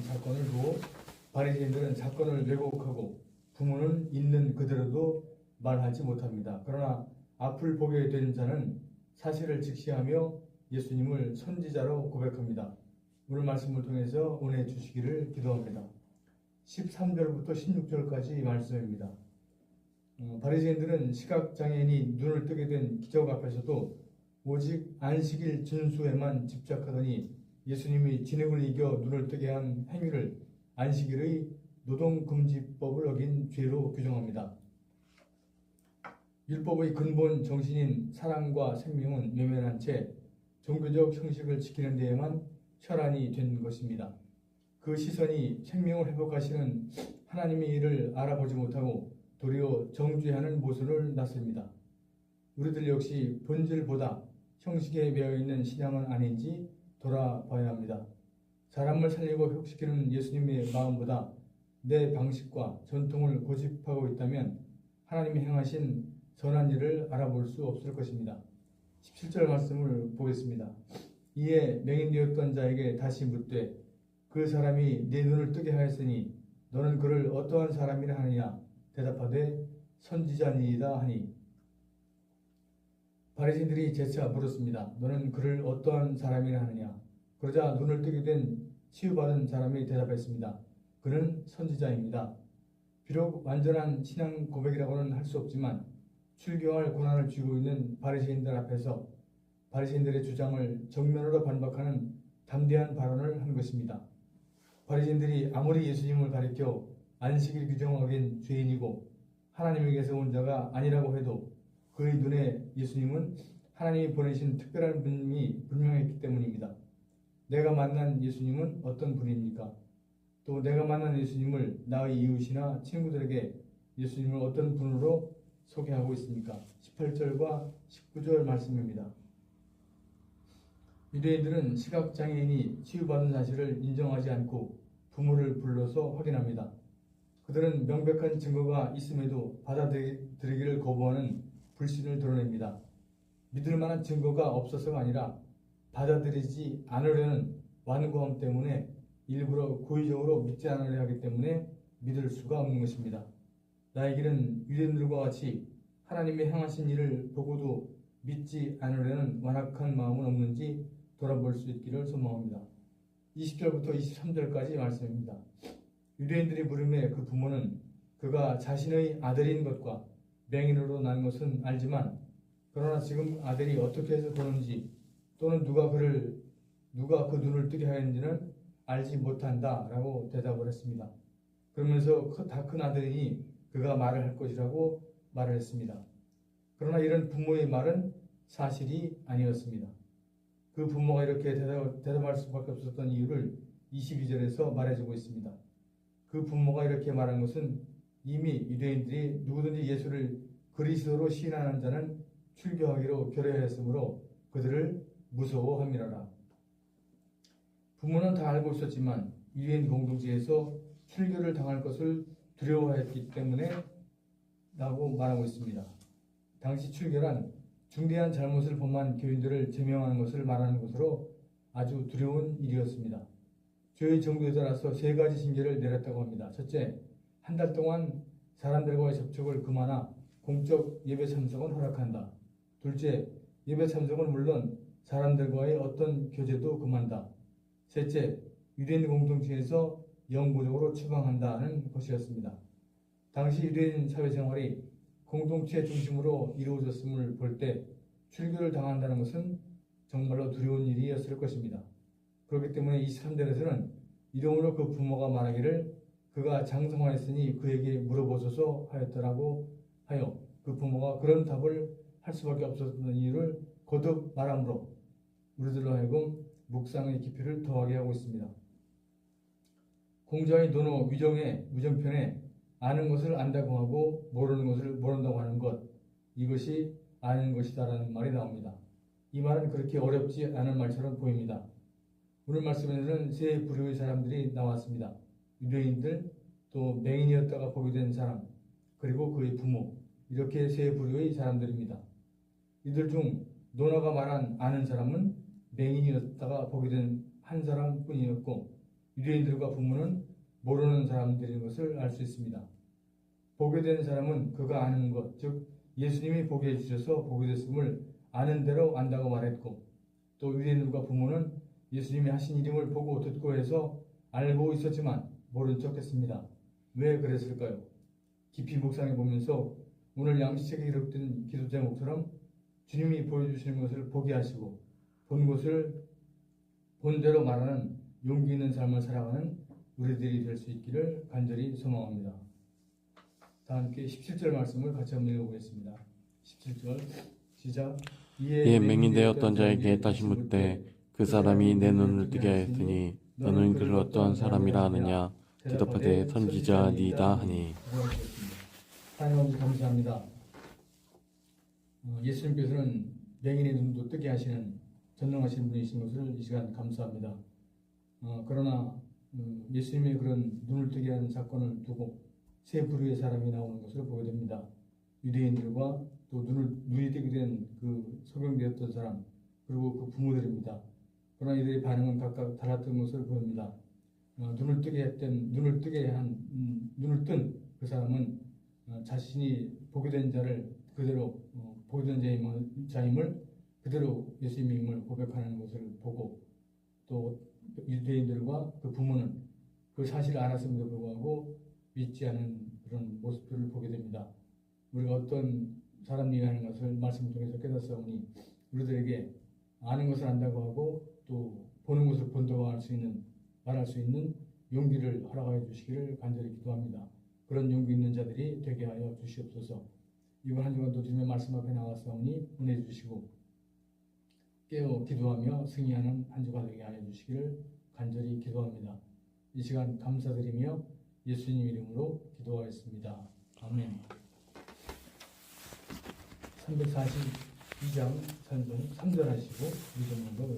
사건을 두고 바리새인들은 사건을 왜곡하고 부모는 있는 그대로도 말하지 못합니다. 그러나 앞을 보게 된 자는 사실을 직시하며 예수님을 선지자로 고백합니다. 오늘 말씀을 통해서 은혜 주시기를 기도합니다. 13절부터 16절까지 말씀입니다. 바리새인들은 시각장애인이 눈을 뜨게 된 기적 앞에서도 오직 안식일 준수에만 집착하더니 예수님이 진흙을 이겨 눈을 뜨게 한 행위를 안식일의 노동금지법을 어긴 죄로 규정합니다. 율법의 근본 정신인 사랑과 생명은 외면한 채 종교적 형식을 지키는 데에만 혈안이 된 것입니다. 그 시선이 생명을 회복하시는 하나님의 일을 알아보지 못하고 도리어 정죄하는 모순을 낳습니다. 우리들 역시 본질보다 형식에 매여있는 신앙은 아닌지 돌아봐야 합니다. 사람을 살리고 회복시키는 예수님의 마음보다 내 방식과 전통을 고집하고 있다면 하나님이 행하신 선한 일을 알아볼 수 없을 것입니다. 17절 말씀을 보겠습니다. 이에 맹인되었던 자에게 다시 묻되 그 사람이 네 눈을 뜨게 하였으니 너는 그를 어떠한 사람이라 하느냐 대답하되 선지자니이다 하니 바리새인들이 재차 물었습니다. 너는 그를 어떠한 사람이라 하느냐. 그러자 눈을 뜨게 된 치유받은 사람이 대답했습니다. 그는 선지자입니다. 비록 완전한 신앙 고백이라고는 할 수 없지만 출교할 고난을 쥐고 있는 바리새인들 앞에서 바리새인들의 주장을 정면으로 반박하는 담대한 발언을 한 것입니다. 바리새인들이 아무리 예수님을 가리켜 안식일 규정을 어긴 죄인이고 하나님에게서 온 자가 아니라고 해도 그의 눈에 예수님은 하나님이 보내신 특별한 분이 분명했기 때문입니다. 내가 만난 예수님은 어떤 분입니까? 또 내가 만난 예수님을 나의 이웃이나 친구들에게 예수님을 어떤 분으로 소개하고 있습니까? 18절과 19절 말씀입니다. 유대인들은 시각장애인이 치유받은 사실을 인정하지 않고 부모를 불러서 확인합니다. 그들은 명백한 증거가 있음에도 받아들이기를 거부하는 불신을 드러냅니다. 믿을 만한 증거가 없어서가 아니라 받아들이지 않으려는 완고함 때문에 일부러 고의적으로 믿지 않으려 하기 때문에 믿을 수가 없는 것입니다. 나에게는 유대인들과 같이 하나님의 행하신 일을 보고도 믿지 않으려는 완악한 마음은 없는지 돌아볼 수 있기를 소망합니다. 20절부터 23절까지 말씀입니다. 유대인들이 물음에 그 부모는 그가 자신의 아들인 것과 맹인으로 난 것은 알지만 그러나 지금 아들이 어떻게 해서 보는지 또는 누가 그 눈을 뜨게 하였는지는 알지 못한다 라고 대답을 했습니다. 그러면서 다 큰 아들이니 그가 말을 할 것이라고 말을 했습니다. 그러나 이런 부모의 말은 사실이 아니었습니다. 그 부모가 이렇게 대답할 수밖에 없었던 이유를 22절에서 말해주고 있습니다. 그 부모가 이렇게 말한 것은 이미 유대인들이 누구든지 예수를 그리스도로 시인하는 자는 출교하기로 결의하였으므로 그들을 무서워함이라라. 부모는 다 알고 있었지만 유대인 공동체에서 출교를 당할 것을 두려워했기 때문에 라고 말하고 있습니다. 당시 출교란 중대한 잘못을 범한 교인들을 제명하는 것을 말하는 것으로 아주 두려운 일이었습니다. 교회 정부에 따라서 3가지 징계를 내렸다고 합니다. 첫째, 한 달 동안 사람들과의 접촉을 금하나 공적 예배 참석은 허락한다. 둘째, 예배 참석은 물론 사람들과의 어떤 교제도 금한다. 셋째, 유대인 공동체에서 영구적으로 추방한다는 것이었습니다. 당시 유대인 사회생활이 공동체 중심으로 이루어졌음을 볼 때 출교를 당한다는 것은 정말로 두려운 일이었을 것입니다. 그렇기 때문에 23절에서는 이러므로 그 부모가 말하기를 그가 장성하였으니 그에게 물어보소서 하였더라고 하여 그 부모가 그런 답을 할 수밖에 없었던 이유를 거듭 말함으로 우리들로 하여금 묵상의 깊이를 더하게 하고 있습니다. 공자의 논어 위정편에 아는 것을 안다고 하고 모르는 것을 모른다고 하는 것, 이것이 아는 것이다라는 말이 나옵니다. 이 말은 그렇게 어렵지 않은 말처럼 보입니다. 오늘 말씀에는 3 부류의 사람들이 나왔습니다. 유대인들, 또 맹인이었다가 복이 된 사람, 그리고 그의 부모, 이렇게 3 부류의 사람들입니다. 이들 중 노나가 말한 아는 사람은 맹인이었다가 복이 된 한 사람뿐이었고 유대인들과 부모는 모르는 사람들인 것을 알 수 있습니다. 보게 된 사람은 그가 아는 것, 즉 예수님이 보게 해주셔서 보게 됐음을 아는 대로 안다고 말했고, 또 유대인들과 부모는 예수님이 하신 이름을 보고 듣고 해서 알고 있었지만 모른 척했습니다. 왜 그랬을까요? 깊이 묵상해 보면서 오늘 양식책에 기록된 기도 제목처럼 주님이 보여주시는 것을 보게 하시고 본 것을 본대로 말하는 용기 있는 삶을 살아가는 우리들이 될 수 있기를 간절히 소망합니다. 다 함께 17절 말씀을 같이 한번 읽어보겠습니다. 17절 시작. 이에 맹인되었던 자에게 다시 묻되 그 사람이 내 눈을 뜨게 하였으니 너는 그를 어떠한 사람이라 하느냐. 대답하되 선지자니이다 하니. 하나님 아버지 감사합니다. 예수님께서는 맹인의 눈도 뜨게 하시는 전능하신 분이신 것을 이 시간 감사합니다. 그러나 예수님의 그런 눈을 뜨게 하는 사건을 두고 세 부류의 사람이 나오는 것을 보게 됩니다. 유대인들과 또 눈이 뜨게 된 그 소경되었던 사람, 그리고 그 부모들입니다. 그러나 이들의 반응은 각각 달랐던 것을 보입니다. 눈을 뜬 그 사람은 자신이 보게 된 자를 그대로 보게 된 자임을 그대로 예수님임을 고백하는 것을 보고, 또 유대인들과 그 부모는 그 사실을 알았음에도 불구하고 믿지 않은 그런 모습들을 보게 됩니다. 우리가 어떤 사람 얘기하는 것을 말씀 통해서 깨닫사오니 우리들에게 아는 것을 안다고 하고 또 보는 것을 본다고 말할 수 있는 용기를 허락하여 주시기를 간절히 기도합니다. 그런 용기 있는 자들이 되게 하여 주시옵소서. 이번 한 주간도 주님의 말씀 앞에 나왔사오니 은혜 주시고 깨어 기도하며 승리하는 한 주가 되게 하여 주시기를 간절히 기도합니다. 이 시간 감사드리며 예수님 이름으로 기도하였습니다. 아멘. 342장 찬송 3절 하시고 2절 정도